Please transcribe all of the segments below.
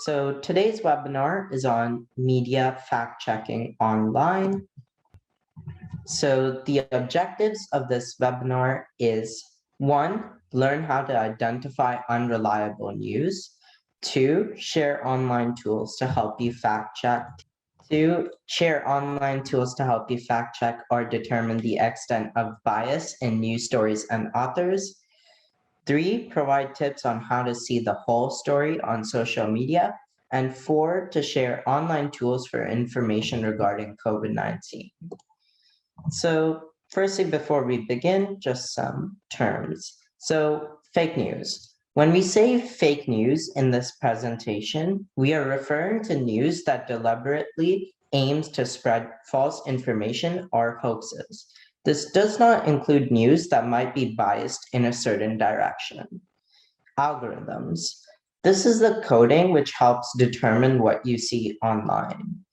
So today's webinar is on media fact-checking online. So the objectives of this webinar is 1, learn how to identify unreliable news. 2, share online tools to help you fact check. 2, share online tools to help you fact check or determine the extent of bias in news stories and authors. 3, provide tips on how to see the whole story on social media. And 4, to share online tools for information regarding COVID-19. So firstly, before we begin, just some terms. So fake news. When we say fake news in this presentation, we are referring to news that deliberately aims to spread false information or hoaxes. This does not include news that might be biased in a certain direction. Algorithms. This is the coding which helps determine what you see online.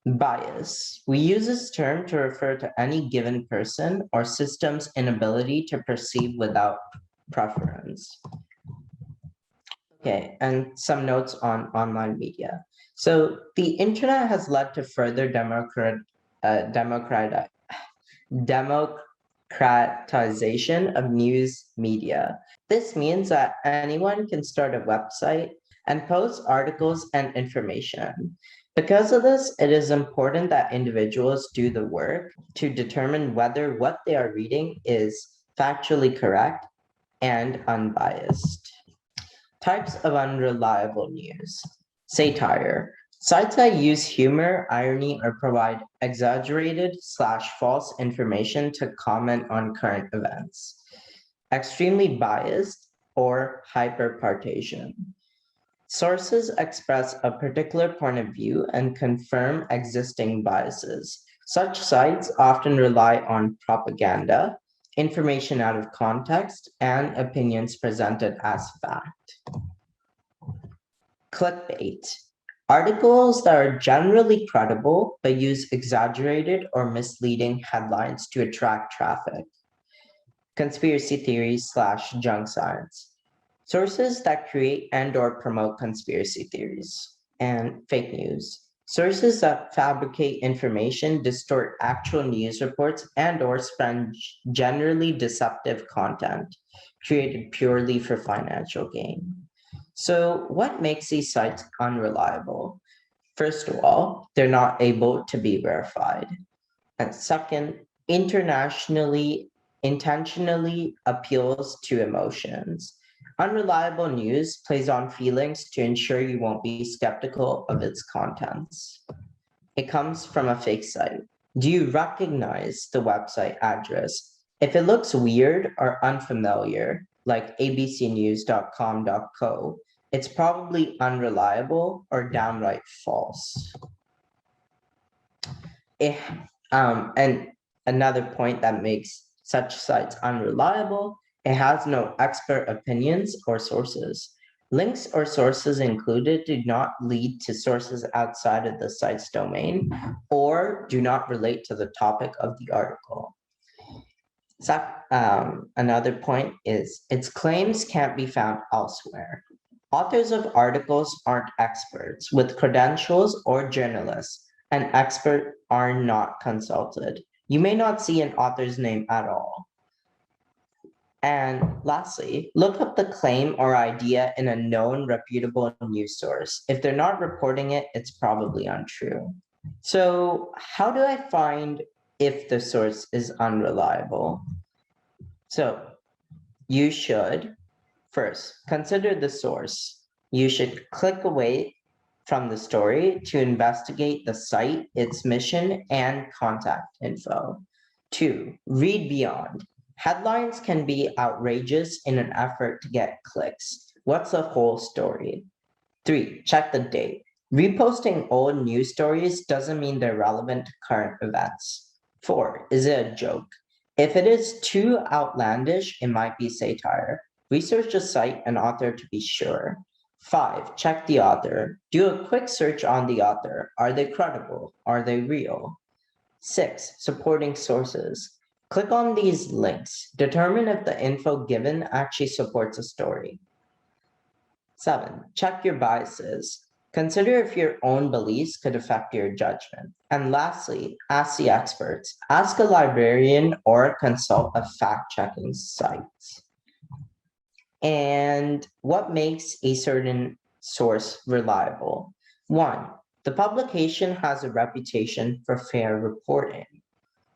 Bias. We use this term to refer to any given person or system's inability to perceive without preference. Okay, and some notes on online media. So the internet has led to further democratization of news media. This means that anyone can start a website and post articles and information. Because of this, it is important that individuals do the work to determine whether what they are reading is factually correct and unbiased. Types of unreliable news. Satire. Sites that use humor, irony, or provide exaggerated/false information to comment on current events. Extremely biased or hyperpartisan. Sources express a particular point of view and confirm existing biases. Such sites often rely on propaganda, information out of context, and opinions presented as fact. Clickbait. Articles that are generally credible but use exaggerated or misleading headlines to attract traffic. Conspiracy theories/junk science. Sources that create and/or promote conspiracy theories. And fake news. Sources that fabricate information, distort actual news reports, and/or spread generally deceptive content created purely for financial gain. So what makes these sites unreliable? First of all, they're not able to be verified. And second, intentionally appeals to emotions. Unreliable news plays on feelings to ensure you won't be skeptical of its contents. It comes from a fake site. Do you recognize the website address? If it looks weird or unfamiliar, like abcnews.com.co, it's probably unreliable or downright false. And another point that makes such sites unreliable, it has no expert opinions or sources. Links or sources included do not lead to sources outside of the site's domain or do not relate to the topic of the article. So, another point is its claims can't be found elsewhere. Authors of articles aren't experts with credentials or journalists. An expert are not consulted. You may not see an author's name at all. And lastly, look up the claim or idea in a known reputable news source. If they're not reporting it, it's probably untrue. So how do I find if the source is unreliable? So you should first consider the source. You should click away from the story to investigate the site, its mission, and contact info. 2, read beyond. Headlines can be outrageous in an effort to get clicks. What's the whole story? 3, check the date. Reposting old news stories doesn't mean they're relevant to current events. 4, is it a joke? If it is too outlandish, it might be satire. Research the site and author to be sure. 5, check the author. Do a quick search on the author. Are they credible? Are they real? 6, supporting sources. Click on these links. Determine if the info given actually supports a story. 7. Check your biases. Consider if your own beliefs could affect your judgment. And lastly, ask the experts. Ask a librarian or consult a fact-checking site. And what makes a certain source reliable? 1. The publication has a reputation for fair reporting.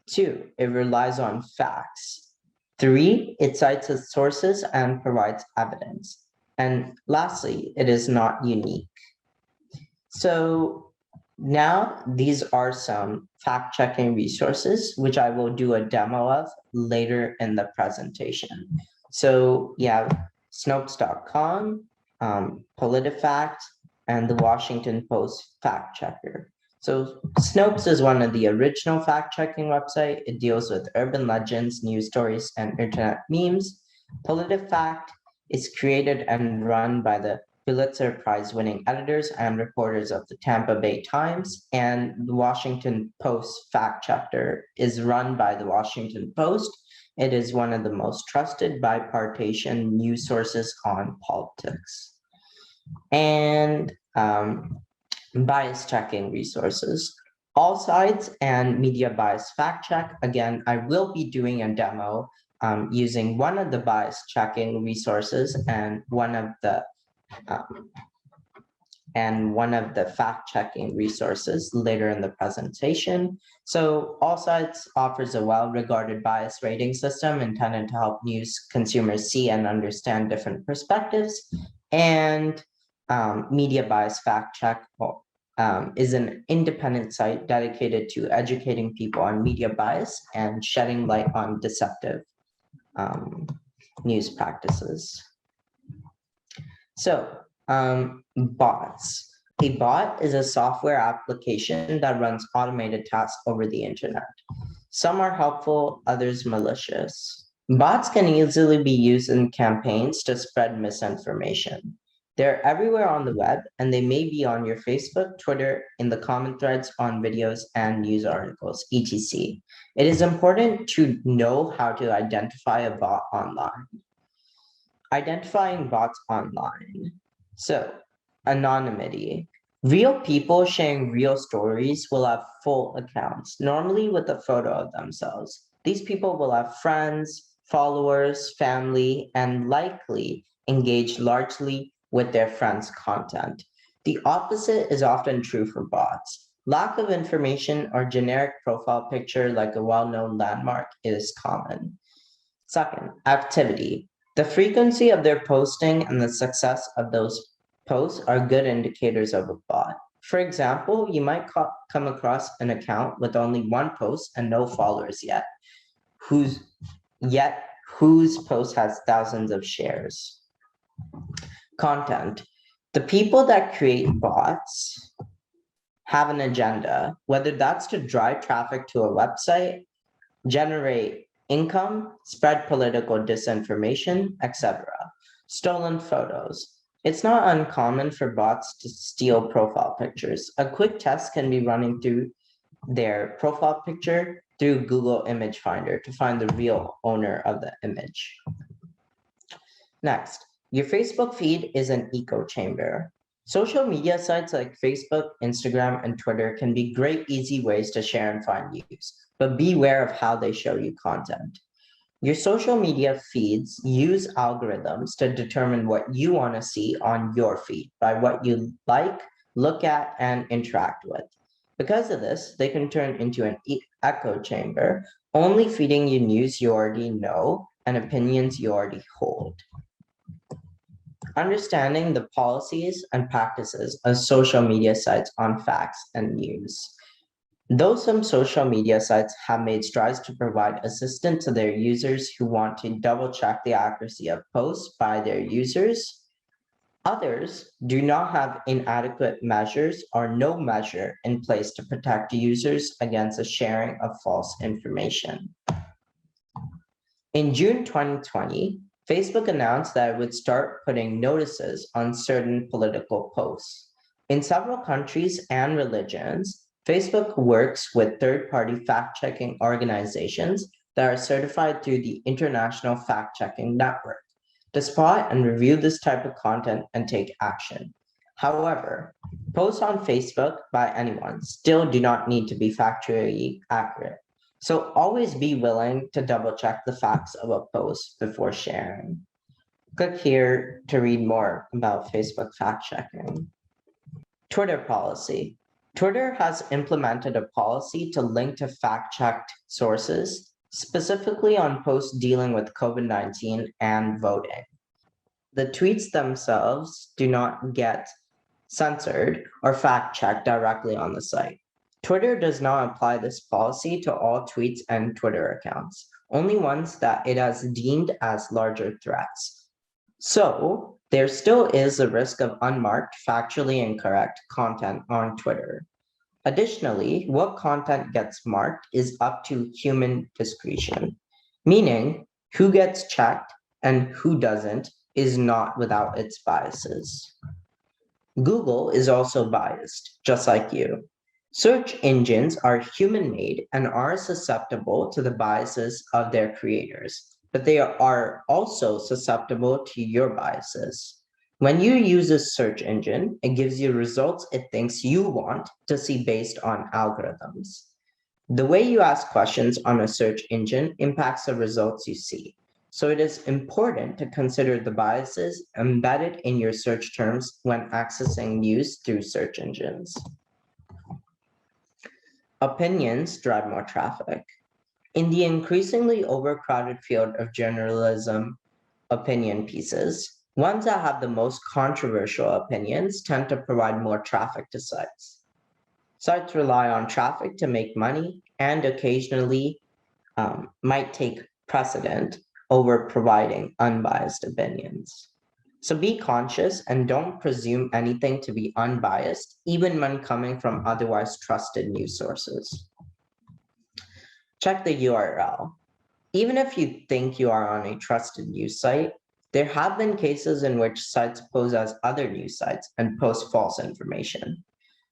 2. It relies on facts. 3. It cites its sources and provides evidence. And lastly, it is not unique. So now these are some fact-checking resources, which I will do a demo of later in the presentation. So you have Snopes.com, PolitiFact, and the Washington Post Fact Checker. So Snopes is one of the original fact-checking website. It deals with urban legends, news stories, and internet memes. PolitiFact is created and run by the Pulitzer Prize-winning editors and reporters of the Tampa Bay Times, and the Washington Post Fact Checker is run by the Washington Post. It is one of the most trusted bipartisan news sources on politics. And bias checking resources. All sides and media bias fact check. Again, I will be doing a demo using one of the bias checking resources and one of the fact-checking resources later in the presentation. So All Sides offers a well-regarded bias rating system intended to help news consumers see and understand different perspectives. And Media Bias Fact Check is an independent site dedicated to educating people on media bias and shedding light on deceptive news practices. So, bots. A bot is a software application that runs automated tasks over the internet. Some are helpful, others malicious. Bots can easily be used in campaigns to spread misinformation. They're everywhere on the web, and they may be on your Facebook, Twitter, in the comment threads on videos and news articles, etc. It is important to know how to identify a bot online. Identifying bots online. So, anonymity. Real people sharing real stories will have full accounts, normally with a photo of themselves. These people will have friends, followers, family, and likely engage largely with their friends' content. The opposite is often true for bots. Lack of information or generic profile picture like a well-known landmark is common. Second, activity. The frequency of their posting and the success of those posts are good indicators of a bot. For example, you might come across an account with only one post and no followers yet, whose post has thousands of shares. Content. The people that create bots have an agenda, whether that's to drive traffic to a website, generate income, spread political disinformation, etc. Stolen photos. It's not uncommon for bots to steal profile pictures. A quick test can be running through their profile picture through Google Image Finder to find the real owner of the image. Next, your Facebook feed is an echo chamber. Social media sites like Facebook, Instagram, and Twitter can be great, easy ways to share and find news, but beware of how they show you content. Your social media feeds use algorithms to determine what you want to see on your feed by what you like, look at, and interact with. Because of this, they can turn into an echo chamber, only feeding you news you already know and opinions you already hold. Understanding the policies and practices of social media sites on facts and news. Though some social media sites have made strides to provide assistance to their users who want to double-check the accuracy of posts by their users, others do not have inadequate measures or no measure in place to protect users against the sharing of false information. In June 2020, Facebook announced that it would start putting notices on certain political posts. In several countries and religions, Facebook works with third-party fact-checking organizations that are certified through the International Fact-Checking Network to spot and review this type of content and take action. However, posts on Facebook by anyone still do not need to be factually accurate. So always be willing to double check the facts of a post before sharing. Click here to read more about Facebook fact checking. Twitter policy. Twitter has implemented a policy to link to fact-checked sources, specifically on posts dealing with COVID-19 and voting. The tweets themselves do not get censored or fact-checked directly on the site. Twitter does not apply this policy to all tweets and Twitter accounts, only ones that it has deemed as larger threats. So there still is a risk of unmarked, factually incorrect content on Twitter. Additionally, what content gets marked is up to human discretion, meaning who gets checked and who doesn't is not without its biases. Google is also biased, just like you. Search engines are human-made and are susceptible to the biases of their creators, but they are also susceptible to your biases. When you use a search engine, it gives you results it thinks you want to see based on algorithms. The way you ask questions on a search engine impacts the results you see. So it is important to consider the biases embedded in your search terms when accessing news through search engines. Opinions drive more traffic. In the increasingly overcrowded field of journalism opinion pieces, ones that have the most controversial opinions tend to provide more traffic to sites. Sites rely on traffic to make money and occasionally might take precedent over providing unbiased opinions. So be conscious and don't presume anything to be unbiased, even when coming from otherwise trusted news sources. Check the URL. Even if you think you are on a trusted news site, there have been cases in which sites pose as other news sites and post false information.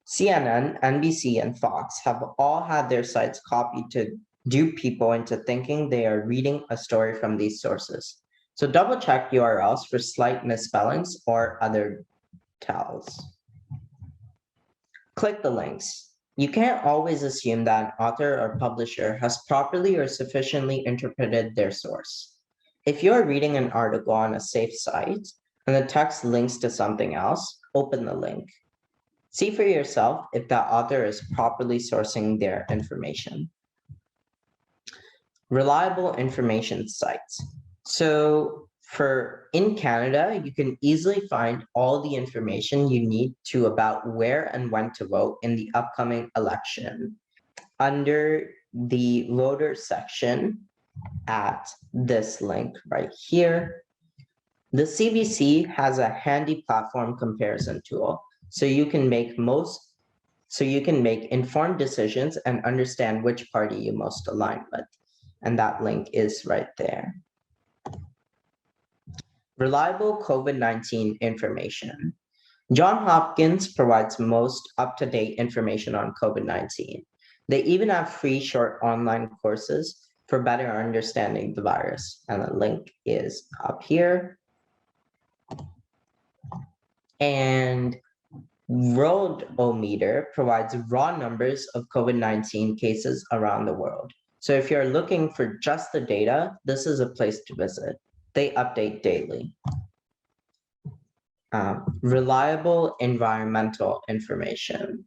CNN, NBC, and Fox have all had their sites copied to dupe people into thinking they are reading a story from these sources. So double check URLs for slight misspellings or other tells. Click the links. You can't always assume that an author or publisher has properly or sufficiently interpreted their source. If you're reading an article on a safe site and the text links to something else, open the link. See for yourself if that author is properly sourcing their information. Reliable information sites. So in Canada, you can easily find all the information you need to about where and when to vote in the upcoming election under the voter section at this link right here. The CBC has a handy platform comparison tool, so you can make informed decisions and understand which party you most align with. And that link is right there. Reliable COVID-19 information. Johns Hopkins provides most up-to-date information on COVID-19. They even have free short online courses for better understanding the virus. And the link is up here. And Worldometer provides raw numbers of COVID-19 cases around the world. So if you're looking for just the data, this is a place to visit. They update daily. Reliable environmental information.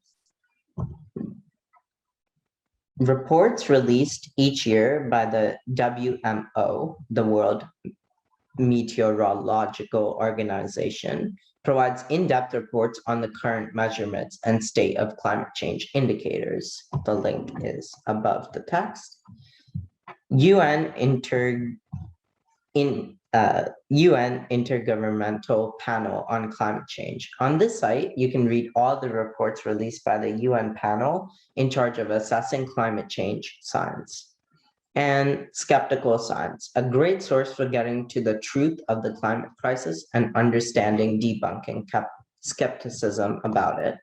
Reports released each year by the WMO, the World Meteorological Organization, provides in-depth reports on the current measurements and state of climate change indicators. The link is above the text. UN Intergovernmental Panel on Climate Change. On this site, you can read all the reports released by the UN panel in charge of assessing climate change science. And Skeptical Science, a great source for getting to the truth of the climate crisis and understanding debunking skepticism about it.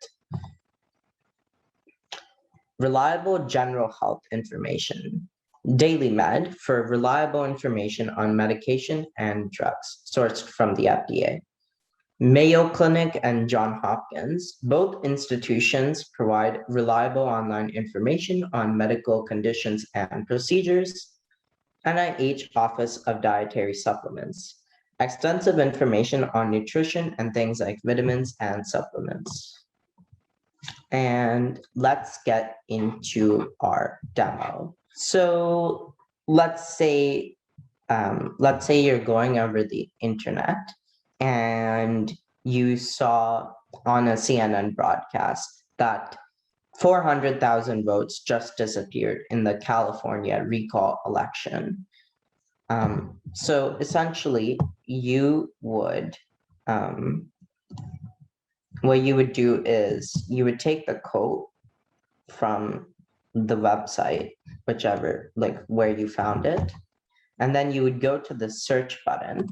Reliable general health information. Daily Med for reliable information on medication and drugs sourced from the FDA. Mayo Clinic and Johns Hopkins, both institutions provide reliable online information on medical conditions and procedures. NIH Office of Dietary Supplements, extensive information on nutrition and things like vitamins and supplements. And let's get into our demo. So let's say you're going over the internet and you saw on a CNN broadcast that 400,000 votes just disappeared in the California recall election. So essentially, you would, what you would do is you would take the code from the website, whichever, like where you found it, and then you would go to the search button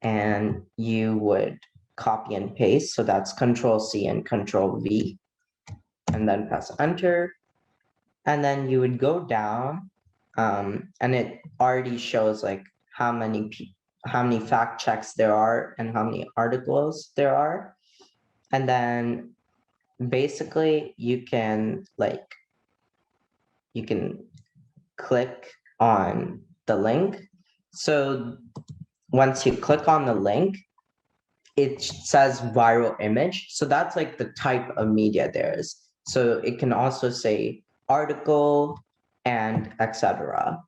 and you would copy and paste. So that's Control C and Control V, and then press enter. And then you would go down, and it already shows like how many fact checks there are and how many articles there are. And then basically you can click on the link. So once you click on the link, it says viral image. So that's like the type of media there is. So it can also say article and etc.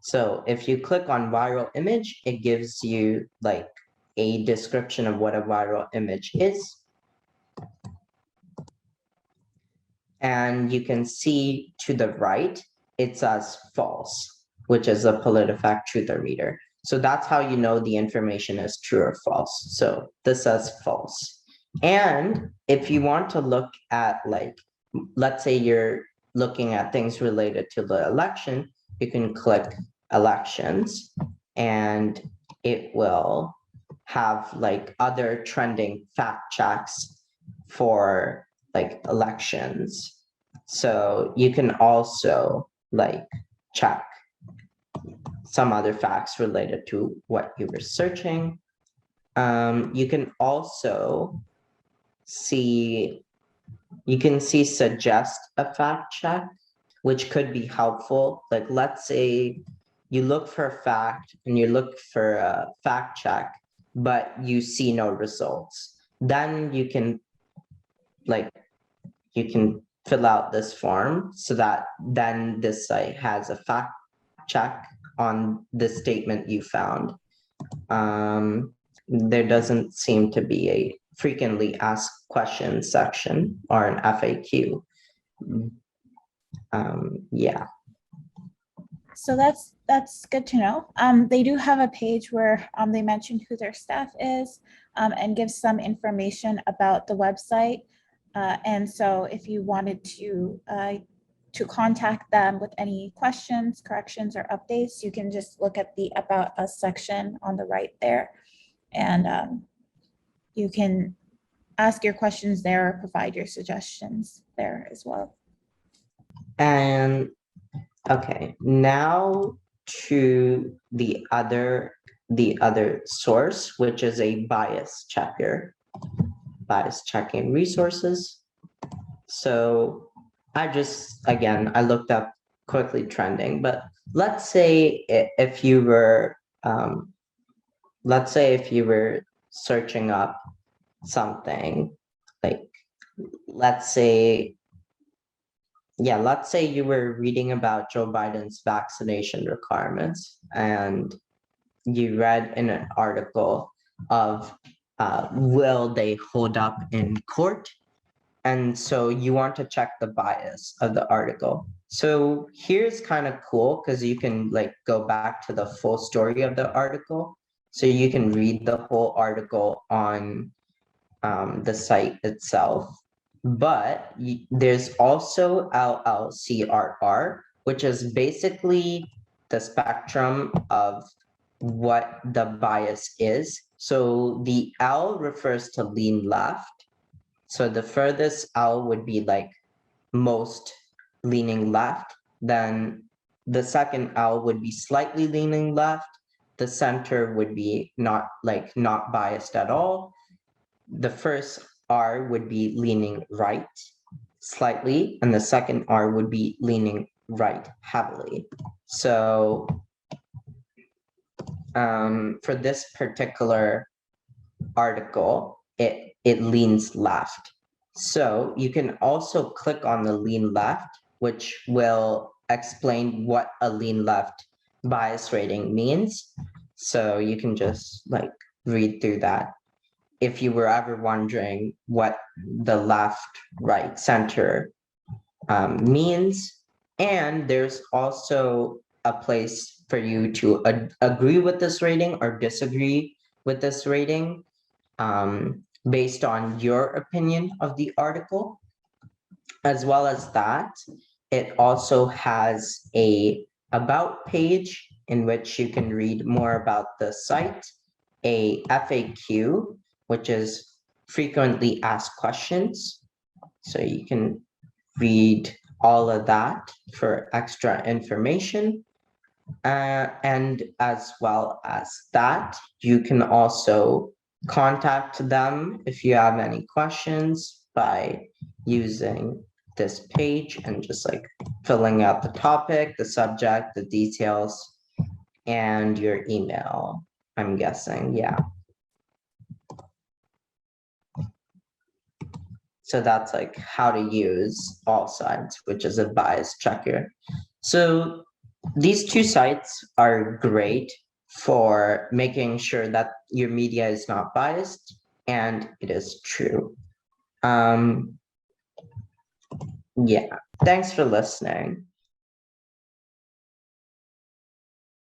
So if you click on viral image, it gives you like a description of what a viral image is. And you can see to the right, it says false, which is a PolitiFact truther reader. So that's how you know the information is true or false. So this says false. And if you want to look at like, let's say you're looking at things related to the election, you can click elections and it will have like other trending fact checks for like elections. So you can also like check some other facts related to what you were searching. You can also see, suggest a fact check, which could be helpful. Like let's say you look for a fact and you look for a fact check, but you see no results. Then you can fill out this form so that then this site has a fact check on the statement you found. There doesn't seem to be a frequently asked questions section or an FAQ. Yeah. So that's good to know. They do have a page where they mention who their staff is and give some information about the website. And so if you wanted to contact them with any questions, corrections, or updates, you can just look at the About Us section on the right there. And you can ask your questions there or provide your suggestions there as well. And okay, now to the other source, which is a bias checker, bias checking resources. So I looked up quickly trending, but let's say if you were searching up something like, let's say you were reading about Joe Biden's vaccination requirements and you read in an article of will they hold up in court? And so you want to check the bias of the article. So here's kind of cool because you can like go back to the full story of the article. So you can read the whole article on the site itself. But there's also LLCRR, which is basically the spectrum of what the bias is. So the L refers to lean left. So the furthest L would be like most leaning left. Then The second L would be slightly leaning left. The center would be not biased at all. The first R would be leaning right slightly, and the second R would be leaning right heavily. So for this particular article, it leans left. So you can also click on the lean left, which will explain what a lean left bias rating means. So you can just read through that if you were ever wondering what the left, right, center means. And there's also a place for you to agree with this rating or disagree with this rating based on your opinion of the article. As well as that, it also has a about page in which you can read more about the site, a FAQ, which is frequently asked questions. So you can read all of that for extra information. And as well as that, you can also contact them if you have any questions by using this page and just filling out the topic, the subject, the details, and your email, I'm guessing, yeah. So that's how to use all sides, which is a bias checker. So these two sites are great for making sure that your media is not biased and it is true. Yeah, thanks for listening.